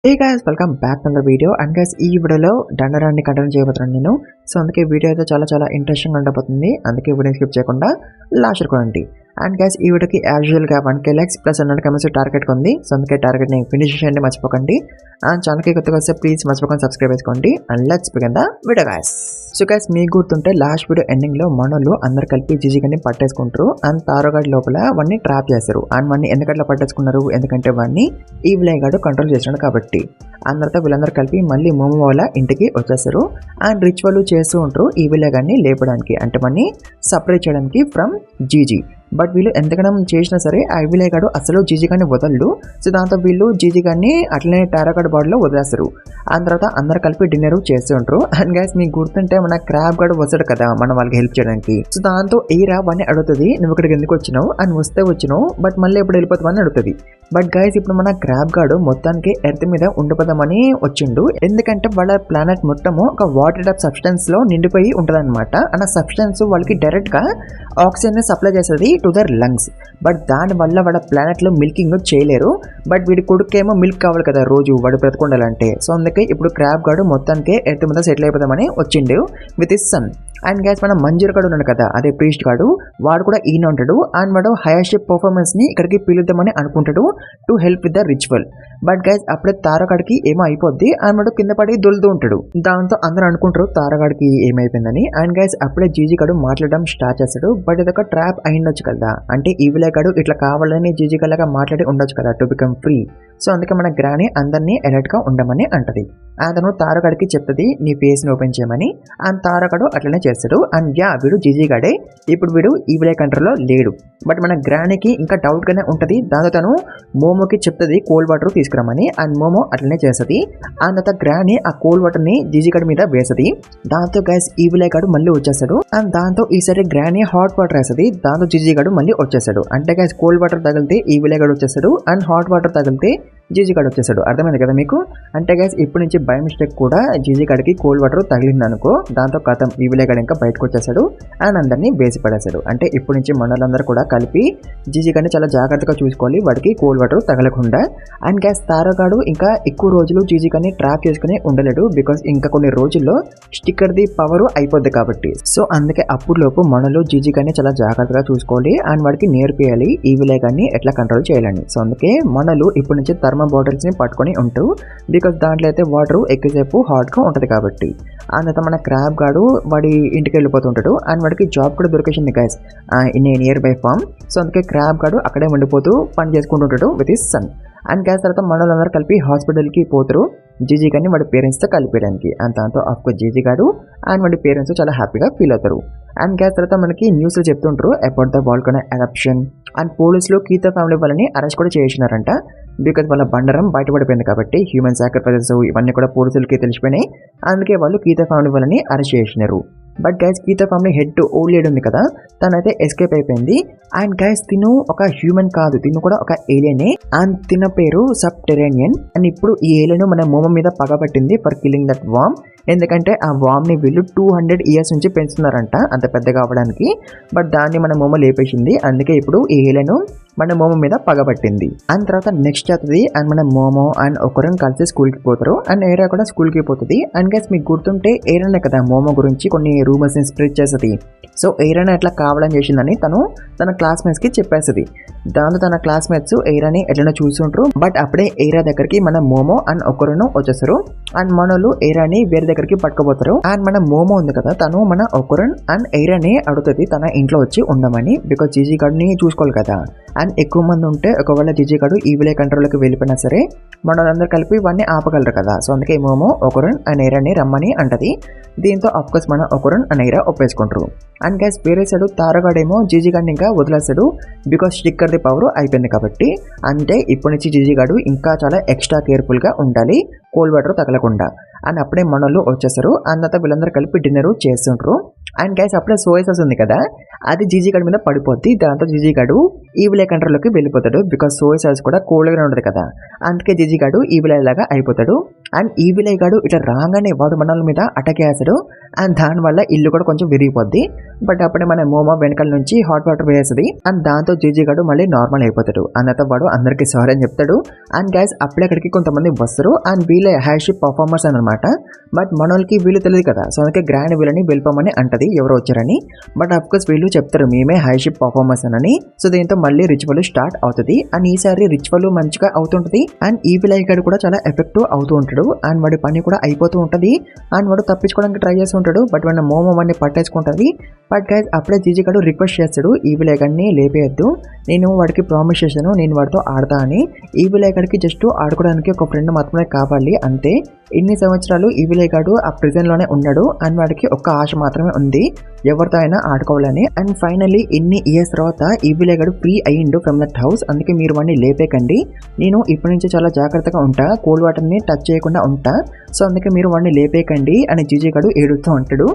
Hey guys welcome back to the video and guys ఈ వీడియోలో దండరాన్ని continue చేయబోతున్నాను నేను. సో అందుకే వీడియో అయితే చాలా ఇంట్రెస్టింగ్ ఉండబోతుంది. అందుకే వీడియో స్కిప్ చేయకుండా లాస్ట్ వరకు. అండ్ గైస్ ఈ వీడియోకి యాజువల్గా 1K likes plus 100 comments target ఉంది. సో అందుకే టార్గెట్ని ఫినిష్ చేయండి మర్చిపోకండి. అండ్ ఛానల్కి కొత్తగా వస్తే ప్లీజ్ మర్చిపోకండి సబ్స్క్రైబ్ చేసుకోండి. And let's begin the video guys. So guys మీకు గుర్తుంటే లాస్ట్ వీడియో ఎండింగ్లో మనోళ్ళు అందరు కలిపి జిజిగాని పట్టేసుకుంటారు. అండ్ తారోగాడి లోపల వాడిని ట్రాప్ చేస్తారు. అండ్ వాడిని ఎందుకట్లా పట్టేసుకున్నారు, ఎందుకంటే వాడిని ఈ విలేగాడు కంట్రోల్ చేసినాడు కాబట్టి. అందరితో వీళ్ళందరూ కలిపి మళ్ళీ మోమో వాళ్ళ ఇంటికి వచ్చేస్తారు. అండ్ రిచువల్ చేస్తూ ఉంటారు ఈ విలేగాన్ని లేపడానికి, అంటే వాడిని సపరేట్ చేయడానికి ఫ్రమ్ జీజీ. బట్ వీళ్ళు ఎంతగానో చేసినా సరే ఆ విలేగాడు అసలు జీజీగాన్ని వదలడు. సో దాంతో వీళ్ళు జీజీగాన్ని అట్లనే టారోగాడ్ బాడీలో వదిలేస్తారు. ఆ తర్వాత అందరు కలిపి డిన్నర్ చేస్తూ ఉంటారు. అండ్ గైస్ మీకు గుర్తుంటే మన క్రాబ్ గాడు వస్తాడు కదా మన వాళ్ళకి హెల్ప్ చేయడానికి. సో దాంతో ఏరా వాడిని అడుగుతుంది, నువ్వు ఇక్కడికి ఎందుకు వచ్చినావు అని. వస్తే వచ్చినావు బట్ మళ్ళీ ఎప్పుడు వెళ్ళిపోతావు అని అడుగుతుంది. బట్ గైస్ ఇప్పుడు మన క్రాబ్ గాడు మొత్తానికి ఎర్త్ మీద ఉండిపోదామని వచ్చిండు. ఎందుకంటే వాళ్ళ ప్లానెట్ మొత్తము ఒక వాటర్ ఆఫ్ సబ్స్టెన్స్ లో నిండిపోయి ఉంటుంది అనమాట. అన్న సబ్స్టెన్స్ వాళ్ళకి డైరెక్ట్ గా ఆక్సిజన్ ని సప్లై చేస్తుంది టు దర్ లంగ్స్. బట్ దానివల్ల వాళ్ళ ప్లానెట్ లో మిల్కింగ్ చేయలేరు. బట్ వీడి కొడుకేమో మిల్క్ కావాలి కదా రోజు వాడు బ్రతకుండాలంటే. సో అందుకే ఇప్పుడు క్రాబ్ గాడు మొత్తానికి ఎర్త్ మీద సెటిల్ అయిపోదామని వచ్చిండు with his son. And gas మన మంజూర్ గాడు ఉన్నాడు కదా, అదే ప్రీస్ట్ గాడు, వాడు కూడా ఈయన ఉంటాడు. అండ్ వాడు హైయెస్ట్ పర్ఫార్మెన్స్ ని ఇక్కడికి పిలుద్దామని అనుకుంటాడు to help with the ritual. But guys అప్పుడే తారగాడికి ఏమో అయిపోద్ది. అండ్ వాడు కింద పడి దొలుతూ ఉంటాడు. దాంతో అందరూ అనుకుంటారు తారగాడికి ఏమైపోయిందని. అండ్ గైస్ అప్పుడే జీజీ గాడు మాట్లాడడం స్టార్ట్ చేస్తాడు. బట్ ఇదొక ట్రాప్ అయిండొచ్చు కదా, అంటే ఈ విలేగాడు ఇట్లా కావాలని జీజీ గల్లగా మాట్లాడి ఉండొచ్చు కదా టు బికమ్ ఫ్రీ. సో అందుకే మన గ్రాని అందరినీ అలర్ట్ గా ఉండమని అంటది. అతను తారగాడికి చెప్తుంది నీ ఫేస్ ని ఓపెన్ చేయమని. అండ్ తారగాడు అట్లనే చేస్తాడు. అండ్ వీడు జీజీ గాడే. ఇప్పుడు వీడు ఈ విలే కంట్రోల్లో లేడు. బట్ మన గ్రానికి ఇంకా డౌట్ గానే ఉంటది. దాంతో తను మోమోకి చెప్తుంది కోల్డ్ వాటర్ తీసుకురామని. అండ్ మోమో అట్లనే చేస్తుంది. అండ్ తర్వాత గ్రాని ఆ కోల్డ్ వాటర్ ని జీజీ గాడి మీద వేస్తుంది. దాంతో గైస్ ఈ విలే గాడు మళ్ళీ వచ్చేస్తాడు. అండ్ దాంతో ఈసారి గ్రాని హాట్ వాటర్ వేస్తుంది. దాంతో జీజీ గాడు మళ్ళీ వచ్చేస్తాడు. అంటే గైస్ కోల్డ్ వాటర్ తగిలితే ఈ విలే గాడు వచ్చేస్తాడు. అండ్ హాట్ వాటర్ తగిలితే జీజీ గాడు వచ్చేసాడు. అర్థమైంది కదా మీకు. అంటే గైస్ ఇప్పటి నుంచి బై మిస్టేక్ కూడా జీజీ గాడికి కోల్డ్ వాటర్ తగిలింది అనుకో, దాంతో కథం ఈ విలేగాడు ఇంకా బయటకు వచ్చేసాడు. అండ్ అందరినీ వేసి పడేశాడు. అంటే ఇప్పటి నుంచి మనలందరూ కూడా కలిపి జీజీ గాడిని చాలా జాగ్రత్తగా చూసుకోవాలి, వాడికి కోల్డ్ వాటర్ తగలకుండా. అండ్ గైస్ తారగాడు ఇంకా ఎక్కువ రోజులు జీజీ గాడిని ట్రాప్ చేసుకుని ఉండలేడు. బికాస్ ఇంకా కొన్ని రోజుల్లో స్టిక్కర్ ది పవర్ అయిపోద్ది కాబట్టి. సో అందుకే అప్పుడు లోపు మనలో జీజీ గాడిని చాలా జాగ్రత్తగా చూసుకోవాలి. అండ్ వాడికి నేర్పియాలి ఈ విలేగాన్ని ఎట్లా కంట్రోల్ చేయాలని. సో అందుకే మనలు ఇప్పటి నుంచి బాటిల్స్ ని పట్టుకొని ఉంటారు. బికాస్ దాంట్లో అయితే వాటర్ ఎక్కువసేపు హాట్ గా ఉంటది కాబట్టి. అండ్ మన క్రాబ్ గాడు వాడి ఇంటికి వెళ్ళిపోతుంటాడు. అండ్ వాడికి జాబ్ కూడా దొరికేసింది guys in a nearby farm. So అందుకే క్రాబ్ గాడు అక్కడే ఉండిపోతూ పని చేసుకుంటుంటాడు with his son. And guys తర్వాత మనోళ్ళందరూ కలిపి హాస్పిటల్కి పోతారు జీజీ గారిని వాడి పేరెంట్స్తో కలిపేయడానికి. అండ్ దాంతో ఆఫ్కోర్స్ జీజీ గాడు అండ్ వాడి పేరెంట్స్ చాలా హ్యాపీగా ఫీల్ అవుతారు. అండ్ గ్యాస్ తర్వాత మనకి న్యూస్లో చెప్తుంటారు about the volcano eruption. And పోలీసులు కీతా ఫ్యామిలీ వాళ్ళని అరెస్ట్ కూడా చేసినారంట. బికాజ్ వాళ్ళ బండారం బయటపడిపోయింది కాబట్టి హ్యూమన్ సాక్రిఫైసెస్ ఇవన్నీ కూడా పోలీసులకి తెలిసిపోయినాయి. అందుకే వాళ్ళు కీతా ఫ్యామిలీ వాళ్ళని అరెస్ట్ చేసినారు. బట్ గైస్ కీతా ఫ్యామిలీ హెడ్ ఓల్డ్ లేడీ ఉంది కదా, తనైతే ఎస్కేప్ అయిపోయింది. అండ్ గైస్ తిను ఒక హ్యూమన్ కాదు, తిను కూడా ఒక ఏలియనే. అండ్ తిన పేరు సబ్టెరేనియన్. అండ్ ఇప్పుడు ఈ ఏలియన్ మన మోమో మీద పగబట్టింది ఫర్ కిల్లింగ్ దట్ వామ్. ఎందుకంటే ఆ వామ్ని వీళ్ళు 200 years నుంచి పెంచుతున్నారంట అంత పెద్దగా అవ్వడానికి. బట్ దాన్ని మన మోమో లేపేసింది. అందుకే ఇప్పుడు ఈ ఏలియన్ మన మోమో మీద పగబట్టింది. అండ్ తర్వాత నెక్స్ట్ అవుతుంది అండ్ మన మోమో అండ్ ఒకరిని కలిసి స్కూల్కి పోతారు. అండ్ ఏరా కూడా స్కూల్కి పోతుంది. అండ్ గైస్ మీకు గుర్తుంటే ఏరానే కదా మోమో గురించి కొన్ని రూమర్స్ ని స్ప్రెడ్ చేస్తుంది. సో ఏరాని ఎట్లా కావాలని చేసిందని తన క్లాస్మేట్స్ కి చెప్పేస్తుంది. దాంతో తన క్లాస్మేట్స్ ఏరాని ఎట్లనో చూస్తుంటారు. బట్ అప్పుడే ఏరా దగ్గరికి మన మోమో అండ్ ఒకరును వచ్చేస్తారు. అండ్ మనోళ్ళు ఏరాని వేరే దగ్గరికి పట్టుకుపోతారు. అండ్ మన మోమో ఉంది కదా, తను మన ఒకరున్ అండ్ ఏరాని అడుగుతుంది తన ఇంట్లో వచ్చి ఉండమని. బికాజ్ జీజీ గాడిని చూసుకోవాలి కదా. అండ్ ఎక్కువ మంది ఉంటే ఒకవేళ జీజీ గాడు ఈ విలే కంట్రోల్కి వెళ్ళిపోయినా సరే మనోళ్ళందరూ కలిపి వాడిని ఆపగలరు కదా. సో అందుకే మోమో ఒకరున్ అండ్ ఏరాని రమ్మని అంటది. దీంతో అఫ్కోర్స్ మన ఒకరున్ అండ్ ఏరా ఒప్పేసుకుంటారు. అండ్ గైస్ వేరే సైడ్ తారగాడేమో జీజీ గాడిని ఇంకా వదిలేస్తాడు. బికాస్ స్టిక్కర్ ది పవర్ అయిపోయింది కాబట్టి. అంటే ఇప్పటి నుంచి జీజీ గాడు ఇంకా చాలా ఎక్స్ట్రా కేర్ఫుల్ గా ఉండాలి కోల్డ్ వాటర్ తగలకుండా. అండ్ అప్పుడే మనోళ్ళు వచ్చేస్తారు. అందంతా వీళ్ళందరూ కలిపి డిన్నర్ చేస్తుంటారు. అండ్ గైస్ అప్పుడే సోయా సాస్ ఉంది కదా, అది జీజీ గాడి మీద పడిపోద్ది. దాంతో జీజీ గాడు ఈ విలే కంట్రోల్లోకి వెళ్ళిపోతాడు. బికాస్ సోయా సాస్ కూడా కోల్డ్ గానే ఉంటుంది కదా, అందుకే జీజీ గాడు ఈ విలే లాగా అయిపోతాడు. అండ్ ఈ విలయ్ గాడు ఇట్లా రాగానే వాడు మనల మీద అటాక్ చేస్తాడు అండ్ దానివల్ల ఇల్లు కూడా కొంచెం విరిగిపోద్ది. బట్ అప్పుడే మన మోమో వెనకాల నుంచి హాట్ వాటర్ వేస్తుంది అండ్ దాంతో జీజీ గాడు మళ్ళీ నార్మల్ అయిపోతాడు. అన్నతో వాడు అందరికి సారీ అని చెప్తాడు. అండ్ గైస్ అప్పుడే అక్కడికి కొంతమంది వస్తారు అండ్ వీళ్ళే హైషిప్ పర్ఫార్మర్స్ అనమాట. బట్ మనోళ్ళకి వీళ్ళు తెలియదు కదా, సో అందుకే గ్రాండ్ వీళ్ళని వెళ్ళిపోమని అంటది ఎవరు వచ్చారని. బట్ అఫ్కోర్స్ వీళ్ళు చెప్తారు మేమే హైషిప్ పర్ఫార్మర్స్ అని. సో దీంతో మళ్ళీ రిచువల్ స్టార్ట్ అవుతుంది అండ్ ఈసారి రిచువల్ మంచిగా అవుతుంటది అండ్ ఈ విలయ్ గాడు కూడా చాలా ఎఫెక్టివ్ అవుతూ ఉంటాడు అండ్ వాడి పని కూడా అయిపోతూ ఉంటది అండ్ వాడు తప్పించుకోవడానికి ట్రై చేస్తూ ఉంటాడు. బట్ వాడిని మోమో వాడిని పట్టేసుకుంటది. బట్ గైస్ అప్పుడే జీజీ గాడు రిక్వెస్ట్ చేస్తాడు ఈ విలయ్ గాడిని లేపేయద్దు, నేను వాడికి ప్రామిస్ చేశాను నేను వాడితో ఆడతా అని. ఈ విలయ్ గాడికి జస్ట్ ఆడుకోవడానికి ఒక ఫ్రెండ్ మాత్రమే కావాలి అంతే. ఇన్ని సంవత్సరాలు ఈ విలయ్ గాడు ఆ ప్రిజన్ లోనే ఉన్నాడు అండ్ వాడికి ఒక్క ఆశ మాత్రమే ఉంది ఎవరితో అయినా ఆడుకోవాలని. అండ్ ఫైనల్లీ ఇన్ని ఇయర్స్ తర్వాత ఈ విలయ్ గాడు ఫ్రీ అయ్యిండు ఫ్రమ్ దట్ హౌస్. అందుకే మీరు వాడిని లేపేకండి, నేను ఇప్పటి నుంచి చాలా జాగ్రత్తగా ఉంటా, కోల్డ్ వాటర్ ని టచ్ చేయకుండా ఉంటా, సో అందుకే మీరు వాడిని లేపేకండి అని జీజీ గాడు ఏడుస్తూ ఉంటాడు.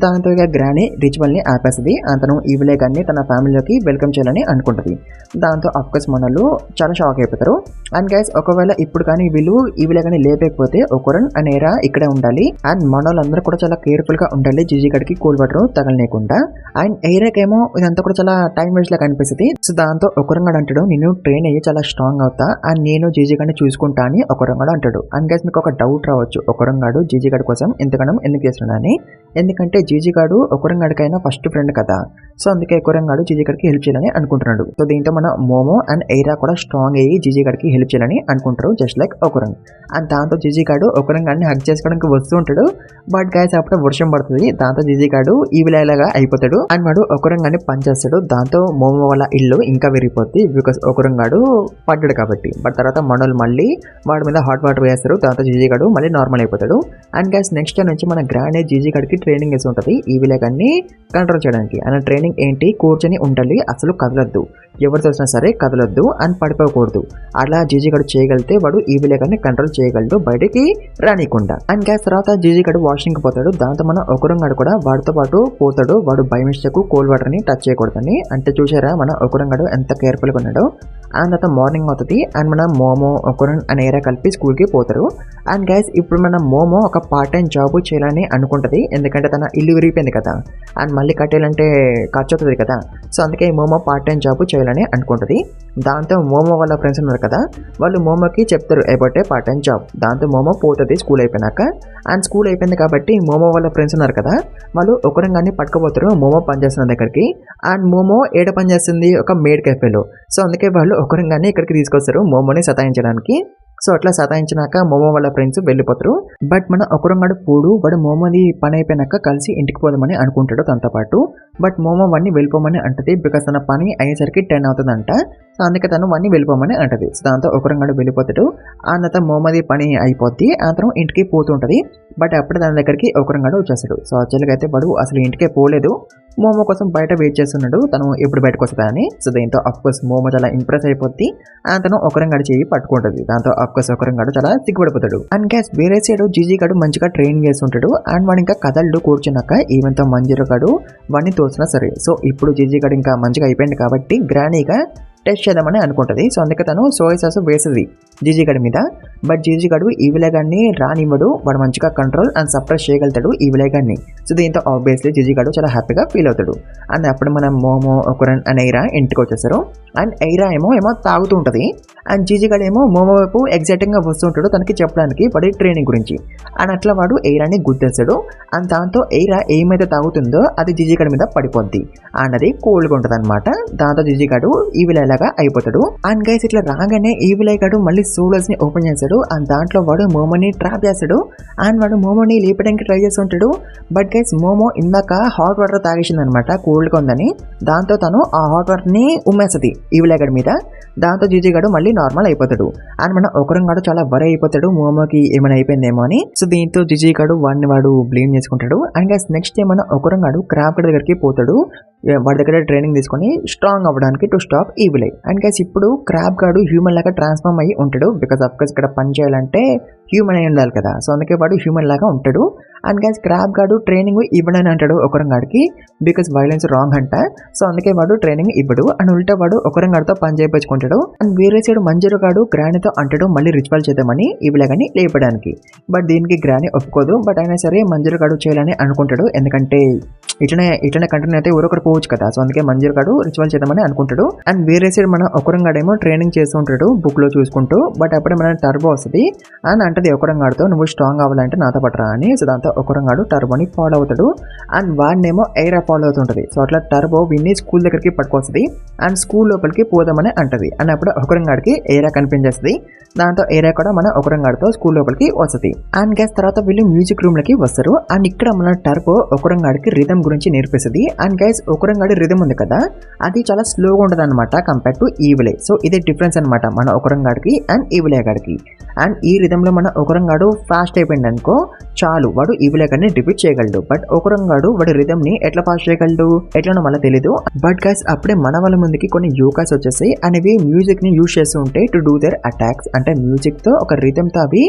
దాంతో ఇక గ్రానీ రిచువల్ ని ఆపేస్తుంది. అతను ఈ విలయ్ గాడిని తన ఫ్యామిలీలోకి వెల్కమ్ చేయాలని అనుకుంటుంది. దాంతో అఫ్కోర్స్ మనలు చాలా షాక్ అయిపోతారు. అండ్ గైస్ ఒకవేళ ఇప్పుడు కానీ వీళ్ళు ఈ విలయ్ గాడిని లేపేకపోతే ఒకరన్ అండ్ ఎయిరా ఇక్కడే ఉండాలి అండ్ మనోళ్ళందరూ కూడా చాలా కేర్ఫుల్ గా ఉండాలి జీజీ గాడికి కోల్డ్ వాటర్ తగలనేకుండా. అండ్ ఎయిరాకేమో ఇదంతా కూడా చాలా టైం వేస్ట్ లాగా అనిపిస్తుంది. సో దాంతో ఒకరంగా అంటాడు నేను ట్రైన్ అయ్యి చాలా స్ట్రాంగ్ అవుతా అండ్ నేను జీజీ గాడిని చూసుకుంటా అని ఒకరంగా అంటాడు. అండ్ గైస్ మీకు ఒక డౌట్ రావచ్చు ఒకరంగాడు జీజీ గాడి కోసం ఎంతగానో ఎందుకు చేస్తున్నాడని. ఎందుకంటే జీజీ గాడు ఒకరంగాడికైనా ఫస్ట్ ఫ్రెండ్ కదా, సో అందుకే ఒకరంగాడు జీజీ గాడికి హెల్ప్ చేయాలని అనుకుంటున్నాడు. సో దీంతో మన మోమో అండ్ ఎయిరా కూడా స్ట్రాంగ్ అయ్యి జీజీ గాడికి హెల్ప్ చేయాలని అనుకుంటారు జస్ట్ లైక్ ఒకరంగ్. అండ్ దాంతో జీజీ గాడు ఒకరంగాడిని హక్ చేసుకోవడానికి వస్తూ ఉంటాడు. బట్ గైస్ అప్పుడే వర్షం పడుతుంది, దాంతో జీజీ గాడు ఈ విలయలాగా అయిపోతాడు అండ్ వాడు ఒకరంగాన్ని పనిచేస్తాడు. దాంతో మోమో వాళ్ళ ఇల్లు ఇంకా విరిగిపోద్ది బికాస్ ఒకరంగాడు పడ్డాడు కాబట్టి. బట్ తర్వాత మనోళ్ళు మళ్ళీ వాడి మీద హాట్ వాటర్ వేస్తారు, దాంతో జీజీ గాడు మళ్ళీ నార్మల్ అయిపోతాడు. అండ్ గైస్ నెక్స్ట్ టైం నుంచి మన గ్రాండ్ జీజీ గాడికి ట్రైనింగ్ వేసి ఉంటుంది ఈ విలయగాన్ని కంట్రోల్ చేయడానికి. అండ్ ట్రైనింగ్ ఏంటి, కూర్చొని ఉండాలి, అసలు కదలొద్దు, ఎవరు తెలిసినా సరే కదలొద్దు అండ్ పడిపోకూడదు. అలా జీజీ గాడు చేయగలిగితే వాడు ఈ విలయగాన్ని కంట్రోల్ చేయగలడు బయటికి రానికుండా. అండ్ గ్యాస్ తర్వాత జీజీ గాడు వాషింగ్ కి పోతాడు. దాంతో మన ఒకరంగాడు కూడా వాడితో పాటు పోతాడు. వాడు బై మిస్టేక్ కోల్డ్ వాటర్ ని టచ్ చేయకూడదని. అంటే చూసారా మన ఒకరంగాడు ఎంత కేర్ఫుల్ గా ఉన్నాడో. అండ్ తర్వాత మార్నింగ్ అవుతుంది అండ్ మన మోమో ఒకరన్ అనే ఏరియా కలిపి స్కూల్ కి పోతారు. అండ్ గైస్ ఇప్పుడు మన మోమో ఒక పార్ట్ టైం జాబ్ చేయాలని అనుకుంటది, ఎందుకంటే తన ఇల్లు విరిగిపోయింది కదా అండ్ మళ్ళీ కట్టేయాలంటే ఖర్చు అవుతుంది కదా, సో అందుకే మోమో పార్ట్ టైం జాబ్ చేయాలని అనుకుంటది. దాంతో మోమో వాళ్ళ ఫ్రెండ్స్ ఉన్నారు కదా, వాళ్ళు మోమోకి చెప్తారు about a part time job. దాంతో మోమో పోతుంది స్కూల్ అయిపోయినాక. అండ్ స్కూల్ అయిపోయింది కాబట్టి మోమో వాళ్ళ ఫ్రెండ్స్ ఉన్నారు కదా, వాళ్ళు ఒకరంగాన్ని పట్టుకుపోతారు మోమో పనిచేస్తున్న దగ్గరికి. అండ్ మోమో ఏడ పనిచేస్తుంది, ఒక మేడ్ కెఫేలో. సో అందుకే వాళ్ళు ఒకరంగాన్ని ఇక్కడికి తీసుకొస్తారు మోమోని సతాయించడానికి. సో అట్లా సతాయించినాక మోమో వాళ్ళ ఫ్రెండ్స్ వెళ్ళిపోతారు. బట్ మన ఒకరంగాడు పోడు, వాడు మోమోది పని అయిపోయినాక కలిసి ఇంటికి పోదామని అనుకుంటాడు తనతో పాటు. బట్ మోమో వాడిని వెళ్ళిపోమని అంటది బికాస్ తన పని అయ్యేసరికి 10 అవుతుందంట. సో అందుకే తను వాడిని వెళ్ళిపోమని అంటది. సో దాంతో ఒకరంగాడు వెళ్ళిపోతాడు. ఆ తర్వాత మోమోది పని అయిపోద్ది, అతను ఇంటికి పోతుంటది. బట్ అప్పుడే దాని దగ్గరికి ఒకరంగాడు వచ్చేస్తాడు. సో యాక్చువల్గా అయితే వాడు అసలు ఇంటికే పోలేదు, మోమో కోసం బయట వెయిట్ చేస్తున్నాడు తను ఎప్పుడు బయటకు వస్తుందని. సో దీంతో అఫ్కోర్స్ మోమో చాలా ఇంప్రెస్ అయిపోద్ది, అతను ఒకరంగాడు చేయి పట్టుకుంటుంది. దాంతో అఫ్కోర్స్ ఒకరంగాడు చాలా సిగ్గుపడిపోతాడు. అండ్ గ్యాస్ వేరే సైడ్ జీజీ గాడు మంచిగా ట్రైనింగ్ చేస్తుంటాడు అండ్ వాడు ఇంకా కదలడు కూర్చున్నాక ఈవెంతో మంజీరు గాడు వాడిని తోసినా సరే. సో ఇప్పుడు జీజీ గాడు ఇంకా మంచిగా అయిపోయింది కాబట్టి గ్రానీగా టెస్ట్ చేద్దామని అనుకుంటుంది. సో అందుకే తను సోయా సాస్ వేస్తుంది జీజీ గడి మీద. బట్ జీజీ గడు ఈ విలేగాన్ని రానివ్వడు, వాడు మంచిగా కంట్రోల్ అండ్ సప్రెస్ చేయగలుగుతాడు ఈ విలేగాన్ని. సో దీంతో ఆబ్వియస్లీ జీజీ గడు చాలా హ్యాపీగా ఫీల్ అవుతాడు. అండ్ అప్పుడు మనం మోమో ఒకరన్ అండ్ ఎయిరా ఇంటికి వచ్చేస్తారు. అండ్ ఎయిరా ఏమో తాగుతూ ఉంటుంది అండ్ జీజీ గడు ఏమో మోమో వైపు ఎగ్జైటింగ్గా వస్తుంటాడు తనకి చెప్పడానికి వాడి ట్రైనింగ్ గురించి. అండ్ అట్లా వాడు ఎయిరాని గుద్దేస్తాడు. అండ్ దాంతో ఎయిరా ఏమైతే తాగుతుందో అది జీజీ గడి మీద పడిపోద్ది అండ్ అది కోల్డ్గా ఉంటుంది అనమాట. దాంతో జీజీ గడు ఈ విలేలాగా అయిపోతాడు. అండ్ గైస్ ఇట్లా రాగానే ఈ విలేగాడు మళ్ళీ సోలర్స్ ని ఓపెన్ చేస్తాడు అండ్ దాంట్లో వాడు మోమోని ట్రాప్ చేస్తాడు అండ్ వాడు మోమోని లేపడానికి ట్రై చేస్తుంటాడు. బట్ గైస్ మోమో ఇందాక హాట్ వాటర్ తాగేసింది అనమాట కోల్డ్గా ఉందని. దాంతో తను ఆ హాట్ వాటర్ ని ఉమ్మేస్తుంది ఈ విలేగాడి మీద. దాంతో జీజీ గడు మళ్ళీ నార్మల్ అయిపోతాడు. అండ్ మన ఒకరంగాడు చాలా వరి అయిపోతాడు మోమోకి ఏమైనా అయిపోయిందేమో అని. సో దీంతో జీజీ గడు వాడు బ్లేమ్ చేసుకుంటాడు. అండ్ గైస్ నెక్స్ట్ డే మన ఒకరంగాడు క్రాప్ గడి దగ్గరికి పోతాడు వాడి దగ్గర ట్రైనింగ్ తీసుకొని స్ట్రాంగ్ అవ్వడానికి టు స్టాప్ ఈ విలే. అండ్ గైస్ ఇప్పుడు క్రాప్ గాడు హ్యూమన్ లాగా ట్రాన్స్ఫార్మ్ అయ్యి ఉంటాడు బికాస్ ఆఫ్ కోర్స్ ఇక్కడ పని చేయాలంటే హ్యూమన్ అయి ఉండాలి కదా. సో అందుకే వాడు హ్యూమన్ లాగా ఉంటాడు. అండ్ గైస్ క్రాబ్ గాడు ట్రైనింగ్ ఇవ్వడని అంటాడు ఒకరంగాడికి, బికాస్ వైలెన్స్ రాంగ్ అంట. సో అందుకే వాడు ట్రైనింగ్ ఇవ్వడు. అండ్ ఉల్టా వాడు ఒకరంగాడితో పని చేయించుకుంటాడు. అండ్ వేరే సైడ్ మంజరు గాడు గ్రానీతో అంటాడు మళ్ళీ రిచువల్ చేద్దామని ఇవిలాగని లేపడానికి. బట్ దీనికి గ్రానీ ఒప్పుకోదు. బట్ అయినా సరే మంజరు గాడు చేయాలని అనుకుంటాడు, ఎందుకంటే ఇట్లనే కంటిన్యూ అయితే ఊరొకరు పోవచ్చు కదా. సో అందుకే మంజరు గాడు రిచువల్ చేద్దామని అనుకుంటాడు. అండ్ వేరే సైడ్ మన ఒకరంగాడేమో ట్రైనింగ్ చేస్తూ ఉంటాడు బుక్ లో చూసుకుంటూ. బట్ అప్పుడే మన టర్బో వస్తుంది అని అంటది ఒకరంగాడితో, నువ్వు స్ట్రాంగ్ అవ్వాలంటే నాతో పట్టరా అని. సో దాంతో ఒకరంగాడు టర్బోని ఫాలో అవుతాడు. అండ్ వాడినేమో ఎయిరా ఫాలో అవుతుంటది. సో అట్లా టర్బో విన్ని స్కూల్ దగ్గరికి పట్టుకొస్తుంది. అండ్ స్కూల్ లోపలికి పోదామని అంటది. అండ్ అప్పుడు ఒకరంగాడికి ఎయిరా కనిపించేస్తుంది. దాంతో ఏరియా కూడా మన ఒకరంగాడితో స్కూల్ లోపలికి వస్తుంది. అండ్ గ్యాస్ తర్వాత వీళ్ళు మ్యూజిక్ రూమ్ లకి వస్తారు. అండ్ ఇక్కడ మన టర్బో ఒకరంగాడికి రిథం గురించి నేర్పిస్తుంది. అండ్ గైస్ ఒకరంగాడి రిథం ఉంది కదా, అది చాలా స్లోగా ఉంటుంది అనమాట కంపేర్ టు ఈవిలే. సో ఇదే డిఫరెన్స్ అనమాట మన ఒకరంగాడికి అండ్ ఈవిలే గాడికి. అండ్ ఈ రిథంలో మన ఒకరంగాడు ఫాస్ట్ అయిపోయింది అనుకో చాలు, వాడు ఈవిలే గాడిని డిఫీట్ చేయగలడు. బట్ ఒకరంగాడు వాడి రిథం ని ఎట్లా ఫాస్ట్ చేయగలడు ఎట్లనో మళ్ళీ తెలీదు. బట్ గైస్ అప్పుడే మన వాళ్ళ ముందుకి కొన్ని యోగాస్ వచ్చేసాయి. అనేవి మ్యూజిక్ ని యూజ్ చేస్తూ ఉంటాయి టు డూ దేర్ అటాక్స్. అంటే మ్యూజిక్ తో ఒక రిథమ్ తో అవి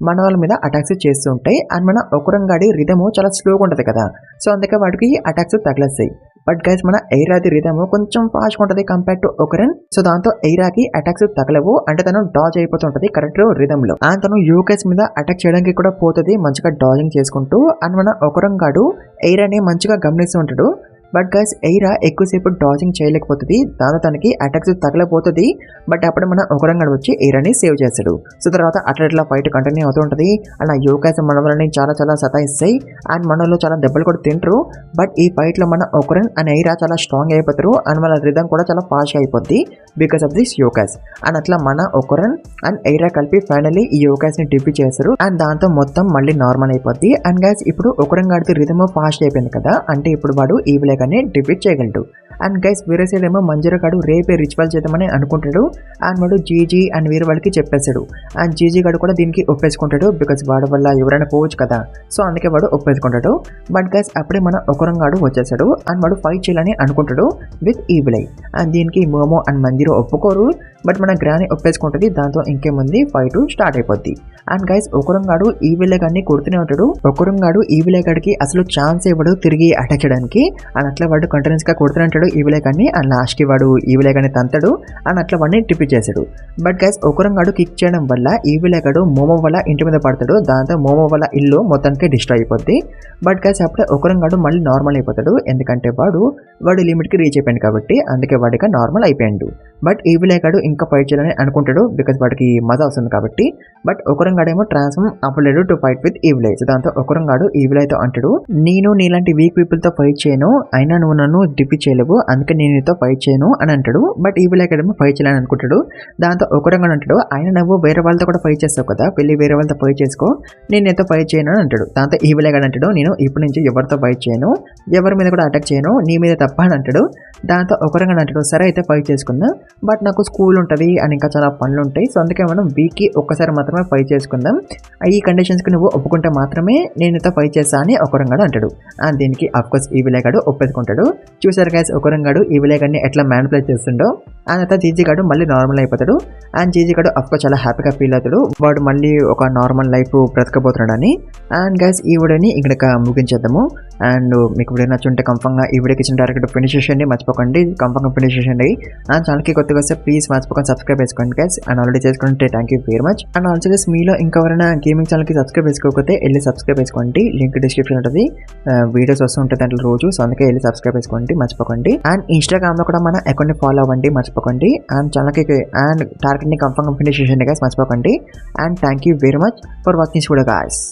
మన వాళ్ళ మీద అటాక్స్ చేస్తూ ఉంటాయి. అండ్ మన ఒకరంగాడి రిథము చాలా స్లోగా ఉంటుంది కదా, సో అందుకే వాటికి అటాక్స్ తగిలేస్తాయి. బట్ గైస్ మన ఎయిరాది రిథమ్ కొంచెం ఫాస్ట్ ఉంటుంది కంపేర్ టు ఒకరన్. సో దాంతో ఎయిరాకి అటాక్స్ తగలవు, అంటే తను డాజ్ అయిపోతుంటది కరెక్ట్ రిథమ్ లో. అండ్ తను యూకేస్ మీద అటాక్ చేయడానికి కూడా పోతుంది మంచిగా డాజింగ్ చేసుకుంటూ. అండ్ మన ఒకరంగాడు ఎయిరాని మంచిగా గమనిస్తూ ఉంటాడు. బట్ గైస్ ఎయిరా ఎక్కువసేపు డాజింగ్ చేయలేకపోతుంది, దాంతో తనకి అటాక్స్ తగలపోతుంది. బట్ అప్పుడు మన ఒకరంగాడు వచ్చి ఎయిరాని సేవ్ చేస్తాడు. సో తర్వాత అట్లా ఫైట్ కంటిన్యూ అవుతూ ఉంటుంది. అలా యోగాస్ మన వాళ్ళని చాలా సతాయిస్తాయి. అండ్ మనలో చాలా దెబ్బలు కూడా తింటారు. బట్ ఈ ఫైట్ లో మన ఒకరన్ అండ్ ఎయిరా చాలా స్ట్రాంగ్ అయిపోతారు. అండ్ వాళ్ళ రిథమ్ కూడా చాలా ఫాస్ట్ అయిపోద్ది because of this yogas. And అట్లా మన ఒకరన్ అండ్ ఎయిరా కలిపి ఫైనల్లీ ఈ యోగాస్ ని డిఫీట్ చేస్తారు. అండ్ దాంతో మొత్తం మళ్ళీ నార్మల్ అయిపోద్ది. అండ్ గైస్ ఇప్పుడు ఒకరంగాడికి రిథమ్ ఫాస్ట్ అయిపోయింది కదా, అంటే ఇప్పుడు వాడు ఈవిలే డిఫీట్ చేయగలడు. అండ్ గైస్ వేరే సైడ్ ఏమో మంజరగాడు రేపే రిచువల్ చేద్దామని అనుకుంటాడు. అండ్ వాడు జీజీ అండ్ వేరే వాళ్ళకి చెప్పేశాడు. అండ్ జీజీ గాడు కూడా దీనికి ఒప్పేసుకుంటాడు, బికాస్ వాడి వల్ల ఎవరైనా పోవచ్చు కదా, సో అందుకే వాడు ఒప్పేసుకుంటాడు. బట్ గైస్ అప్పుడే మన ఒకరంగాడు వచ్చేసాడు. అండ్ వాడు ఫైట్ చేయాలని అనుకుంటాడు విత్ ఈవిలై. అండ్ దీనికి మోమో అండ్ మందిరో ఒప్పుకోరు. బట్ మన గ్రాని ఒప్పేసుకుంటుంది. దాంతో ఇంకేముంది ఫైట్ స్టార్ట్ అయిపోద్ది. అండ్ గైస్ ఒకరంగాడు ఈవిలే గాడిని కొడుతూనే ఉంటాడు. ఒకరంగాడు ఈవిలే గాడికి అసలు ఛాన్స్ ఇవ్వడు తిరిగి అటాక్ చేయడానికి. అండ్ అట్లా వాడు కంటిన్యూస్ గా కొడుతూనే ఉంటాడు ఈవిలే గాడిని. అండ్ లాస్ట్ కి వాడు ఈవిలే గాడిని తంతాడు. అండ్ అట్లా వాడిని టిప్పి చేశాడు. బట్ గైస్ ఒకరంగాడు కిక్ చేయడం వల్ల ఈవిలే గాడు మోమో వల్ల ఇంటి మీద పడతాడు. దాంతో మోమో వల్ల ఇల్లు మొత్తానికి డిస్ట్రాయ్ అయిపోద్ది. బట్ గైస్ అప్పుడే ఒకరంగాడు మళ్ళీ నార్మల్ అయిపోతాడు, ఎందుకంటే వాడు లిమిట్ కి రీచ్ అయిపోయాడు కాబట్టి. అందుకే వాడిగా నార్మల్ అయిపోయాడు. బట్ ఈవిలే గాడు ఇంకా ఫైట్ చేయాలని అనుకుంటాడు, బికాస్ వాడికి మజా వస్తుంది కాబట్టి. బట్ ఒకరంగాడేమో ట్రాన్స్ఫార్మ్ అవ్వలేడు టు ఫైట్ విత్ ఈవిలై. దాంతో ఒకరంగాడు ఈవిలైతో అంటాడు, నేను నీలాంటి వీక్ పీపుల్ తో ఫైట్ చేయను, అయినా నువ్వు నన్ను డిఫీట్ చేయలేవు, అందుకే నేను నీతో ఫైట్ చేయను అని అంటాడు. బట్ ఈవిలై గాడేమో ఫైట్ చేయాలని అనుకుంటాడు. దాంతో ఒకరంగాడు అంటాడు, అయినా నువ్వు వేరే వాళ్ళతో కూడా ఫైట్ చేస్తావు కదా, వెళ్ళి వేరే వాళ్ళతో ఫైట్ చేసుకో, నేను నీతో ఫైట్ చేయను అని అంటాడు. దాంతో ఈవిలై గాడు అంటాడు, నేను ఇప్పటి నుంచి ఎవరితో ఫైట్ చేయను, ఎవరి మీద కూడా అటాక్ చేయను, నీ మీద తప్ప అని అంటాడు. దాంతో ఒకరంగాడు అంటాడు, సరే అయితే ఫైట్ చేసుకుందాం, బట్ నాకు స్కూల్ ఉంటుంది అండ్ ఇంకా చాలా పనులు ఉంటాయి, సో అందుకే మనం వీక్కి ఒక్కసారి మాత్రమే ఫైట్ చేసుకుందాం, ఈ కండిషన్స్కి నువ్వు ఒప్పుకుంటే మాత్రమే నేను నీతో ఫైట్ చేస్తా అని ఒకరంగాడు అంటాడు. అండ్ దీనికి అఫ్కోర్స్ ఈవిలై గాడు ఒప్పేసుకుంటాడు. చూసారు గైస్ ఒకరంగాడు ఈవిలై గాడిని ఎట్లా మ్యానిపులేట్ చేస్తుండో. అండ్ తర్వాత జీజీ గాడు మళ్ళీ నార్మల్ అయిపోతాడు. అండ్ జీజీ గాడు అఫ్కోర్స్ చాలా హ్యాపీగా ఫీల్ అవుతాడు, వాడు మళ్ళీ ఒక నార్మల్ లైఫ్ బ్రతకబోతున్నాడని. అండ్ గైస్ ఈ వీడియోని ఇక్కడ ముగించేద్దాము. అండ్ మీకు వీడియో నచ్చుంటే కంఫర్మ్గా ఈ వీడియోకి ఇచ్చిన డైరెక్ట్ ఫినిష్ చేయండి, మర్చిపోకండి కంఫర్మ్గా ఫినిష్ చేయండి. అండ్ ఛానల్కి కొత్తగా వస్తే ప్లీజ్ మర్చిపోకండి సబ్స్క్రైబ్ చేసుకోండి గైస్. అండ్ ఆల్రెడీ చేసుకుంటే thank you very much. And also guys మీలో ఇంకెవరైనా గేమింగ్ ఛానల్కి సబ్స్క్రైబ్ చేసుకోకపోతే వెళ్ళి సబ్స్క్రైబ్ చేసుకోండి, లింక్ డిస్క్రిప్షన్ ఉంటుంది, వీడియోస్ వస్తుంటాయి దాంట్లో రోజు, సో అందుకే వెళ్ళి సబ్స్క్రైబ్ చేసుకోండి మర్చిపోకండి. అండ్ ఇన్స్టాగ్రామ్లో కూడా మన అకౌంట్ని ఫాలో అవ్వండి మర్చిపోకండి. అండ్ ఛానల్కి అండ్ టార్గెట్ని కంఫర్మ్గా ఫినిష్ చేయండి గైస్ మర్చిపోకండి. And thank you very much for watching video guys.